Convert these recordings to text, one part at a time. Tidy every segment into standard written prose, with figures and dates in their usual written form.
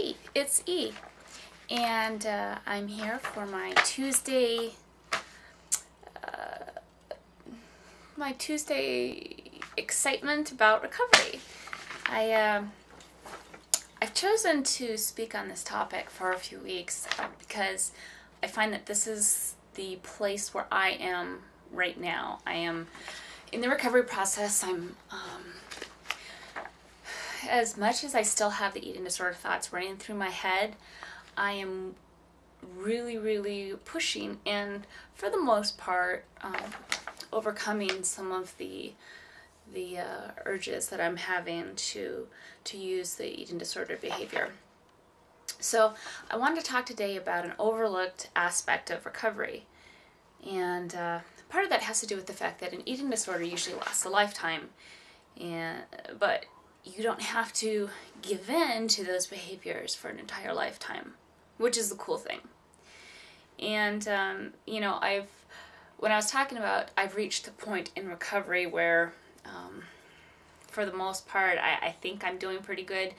Hey, it's E, and I'm here for my Tuesday excitement about recovery. I I've chosen to speak on this topic for a few weeks because I find that this is the place where I am right now. I am in the recovery process. As much as I still have the eating disorder thoughts running through my head, I am really pushing and, for the most part, overcoming some of the urges that I'm having to use the eating disorder behavior. So I wanted to talk today about an overlooked aspect of recovery, and part of that has to do with the fact that an eating disorder usually lasts a lifetime, but you don't have to give in to those behaviors for an entire lifetime, which is the cool thing. And when I was talking about, I've reached the point in recovery where, for the most part, I think I'm doing pretty good.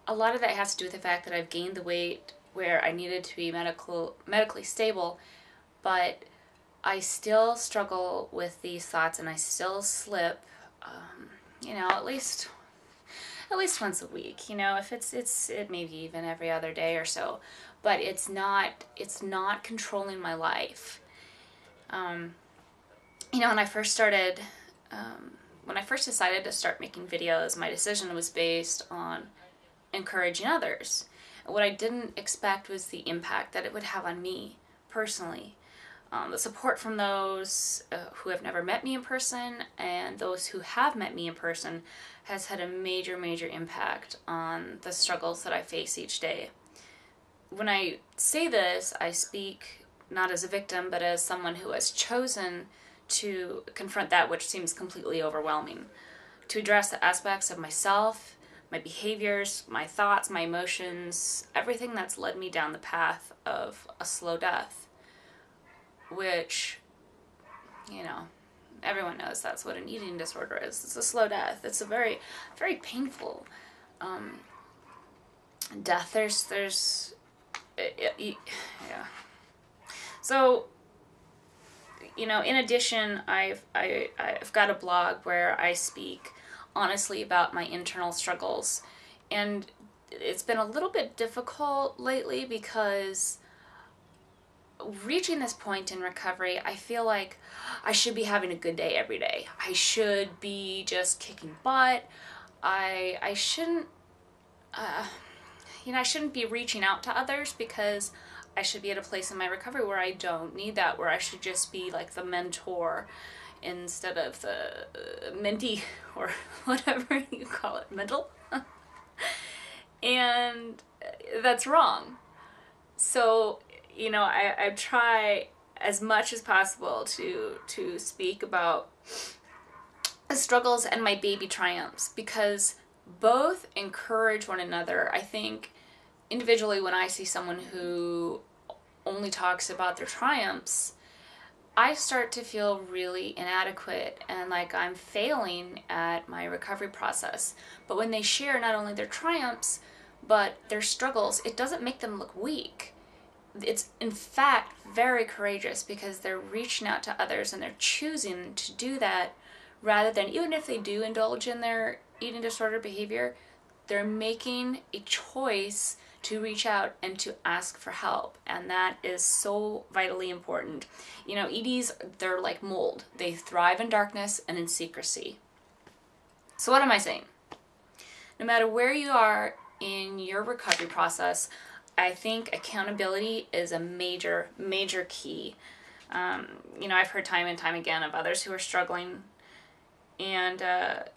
A lot of that has to do with the fact that I've gained the weight where I needed to be medically stable, but I still struggle with these thoughts, and I still slip, at least once a week. If it maybe even every other day or so, but it's not controlling my life. When I first decided to start making videos, my decision was based on encouraging others. What I didn't expect was the impact that it would have on me personally. The support from those who have never met me in person and those who have met me in person has had a major impact on the struggles that I face each day. When I say this, I speak not as a victim, but as someone who has chosen to confront that which seems completely overwhelming, to address the aspects of myself, my behaviors, my thoughts, my emotions, everything that's led me down the path of a slow death, which, everyone knows that's what an eating disorder is. It's a slow death. It's a very painful death. Yeah. So, in addition, I've got a blog where I speak honestly about my internal struggles, and it's been a little bit difficult lately because reaching this point in recovery, I feel like I should be having a good day every day. I should be just kicking butt. I shouldn't I shouldn't be reaching out to others because I should be at a place in my recovery where I don't need that, where I should just be like the mentor instead of the mentee or whatever you call it, mental. And that's wrong. So, I try as much as possible to speak about the struggles and my baby triumphs, because both encourage one another. I think individually, when I see someone who only talks about their triumphs, I start to feel really inadequate and like I'm failing at my recovery process. But when they share not only their triumphs, but their struggles, it doesn't make them look weak. It's in fact very courageous because they're reaching out to others and they're choosing to do that, rather than, even if they do indulge in their eating disorder behavior, they're making a choice to reach out and to ask for help. And that is so vitally important. EDs, they're like mold. They thrive in darkness and in secrecy. So what am I saying? No matter where you are in your recovery process, I think accountability is a major key. I've heard time and time again of others who are struggling, and they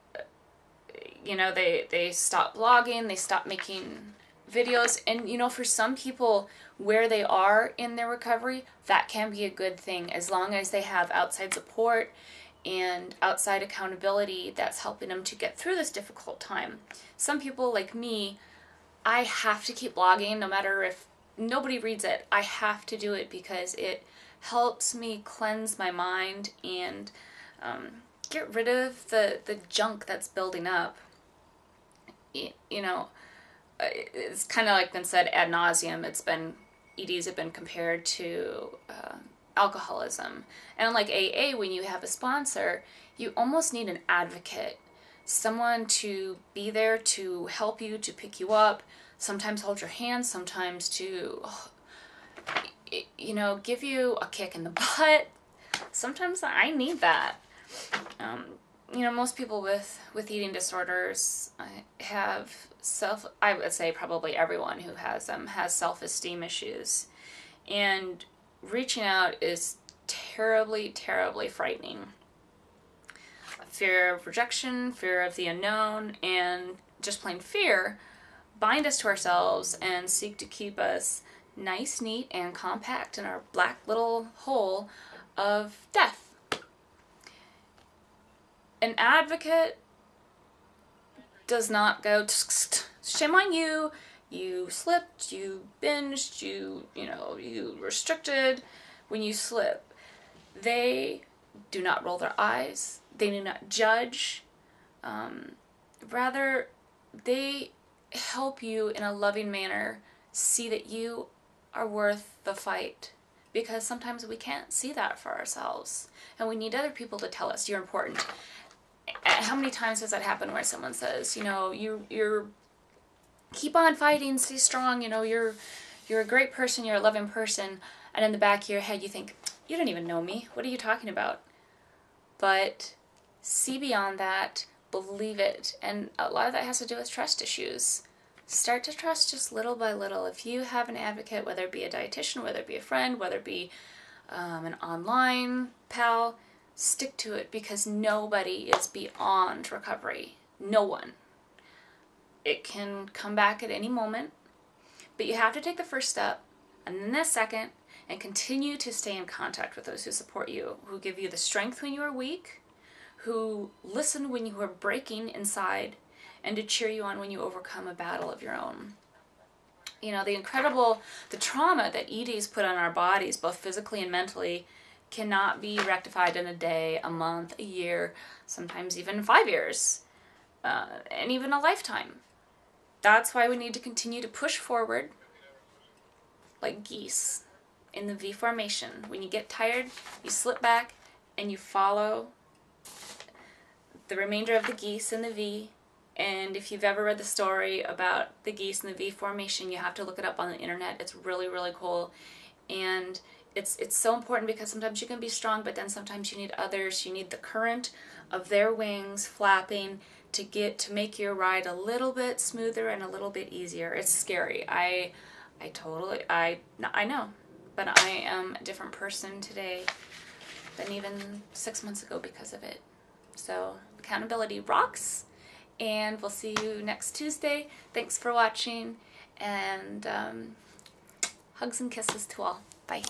stop blogging, they stop making videos, and for some people, where they are in their recovery, that can be a good thing, as long as they have outside support and outside accountability that's helping them to get through this difficult time. Some people, like me, I have to keep blogging no matter if nobody reads it. I have to do it because it helps me cleanse my mind and get rid of the junk that's building up. it's kind of like been said ad nauseum. EDs have been compared to alcoholism. And like AA, when you have a sponsor, you almost need an advocate, someone to be there to help you, to pick you up, sometimes hold your hand, sometimes to, give you a kick in the butt. Sometimes I need that. Most people with eating disorders have I would say probably everyone who has them has self-esteem issues. And reaching out is terribly, terribly frightening. Fear of rejection, fear of the unknown, and just plain fear bind us to ourselves and seek to keep us nice, neat, and compact in our black little hole of death. An advocate does not go, shame on you, you slipped, you binged, you restricted. When you slip, they do not roll their eyes, they do not judge. Rather, they help you in a loving manner see that you are worth the fight. Because sometimes we can't see that for ourselves. And we need other people to tell us you're important. How many times has that happened where someone says, you're keep on fighting, stay strong, you're a great person, you're a loving person, and in the back of your head you think, you don't even know me, what are you talking about? But see beyond that, believe it, and a lot of that has to do with trust issues. Start to trust just little by little. If you have an advocate, whether it be a dietitian, whether it be a friend, whether it be an online pal, stick to it, because nobody is beyond recovery. No one. It can come back at any moment, but you have to take the first step, and then the second, and continue to stay in contact with those who support you, who give you the strength when you are weak, who listen when you are breaking inside, and to cheer you on when you overcome a battle of your own. The trauma that EDs put on our bodies, both physically and mentally, cannot be rectified in a day, a month, a year, sometimes even 5 years, and even a lifetime. That's why we need to continue to push forward like geese in the V formation. When you get tired, you slip back and you follow the remainder of the geese in the V. And if you've ever read the story about the geese in the V formation, you have to look it up on the internet. It's really, really cool. And it's so important because sometimes you can be strong, but then sometimes you need others. You need the current of their wings flapping to make your ride a little bit smoother and a little bit easier. It's scary. I know, but I am a different person today than even 6 months ago because of it. So accountability rocks, and we'll see you next Tuesday. Thanks for watching, and hugs and kisses to all. Bye.